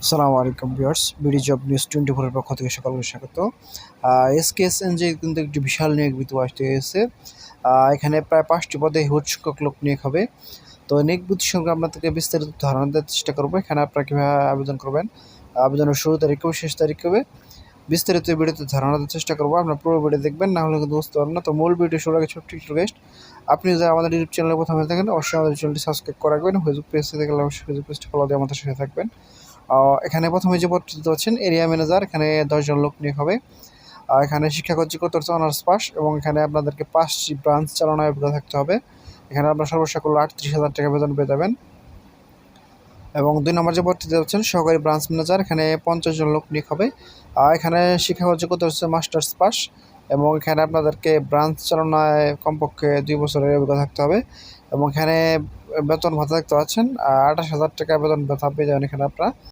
আসসালামু আলাইকুম viewers, BD job news 24 এর পক্ষ থেকে সকলকে স্বাগত। এসকেএসএনজি কিন্তু একটি বিশাল নিয়োগ বিজ্ঞপ্তি আসতে হয়েছে। এখানে প্রায় 5টি পদে হুট সংখ্যক লোক নিয়োগ হবে। তো নিয়োগ বিজ্ঞপ্তির সঙ্গে আপনাদেরকে বিস্তারিত ধারণা দেওয়ার চেষ্টা করবো। এখানে আপনারা কীভাবে আবেদন করবেন, আবেদনের শুরু তারিখ কবে, শেষ তারিখ কবে, বিস্তারিত ভিডিওতে ধারণা দেওয়ার চেষ্টা করবো। আপনার পুরো ভিডিও দেখবেন, না হলে কিন্তু বুঝতে পারবেন না। তো মূল ভিডিও শুরু আগে ছোট্ট একটু রিকোয়েস্ট, আপনি যদি আমাদের ইউটিউব চ্যানেলে প্রথমে থাকেন অবশ্যই আমাদের চ্যানেলটি সাবস্ক্রাইব করে রাখবেন। ফেসবুক পেজ থেকে অবশ্যই ফেসবুক পেজটি ফলো দিয়ে আমাদের সাথে থাকবেন। এখানে প্রথমে যে পদটি দেখতে পাচ্ছেন এরিয়া ম্যানেজার, এখানে 10 জন লোক নিয়োগ হবে। এখানে শিক্ষাগত যোগ্যতা হচ্ছে অনার্স পাস এবং এখানে আপনাদেরকে 5টি ব্রাঞ্চ চালানোর অভিজ্ঞতা থাকতে হবে। এখানে আপনার সর্বোচ্চ করলে 38,000 টাকা বেতন পেয়ে যাবেন। এবং 2 নম্বর যে পদটি দেখতে পাচ্ছেন সহকারী ব্রাঞ্চ ম্যানেজার, এখানে 50 জন লোক নিয়োগ হবে। এখানে শিক্ষাগত যোগ্যতা হচ্ছে মাস্টার্স পাস এবং এখানে আপনাদেরকে ব্রাঞ্চ চালনায় কমপক্ষে 2 বছরের অভিজ্ঞতা থাকতে হবে। এবং এখানে বেতন ভাতা দেখতে পাচ্ছেন 28,000 টাকা বেতন ভাতা পেয়ে যাবেন এখানে আপনারা।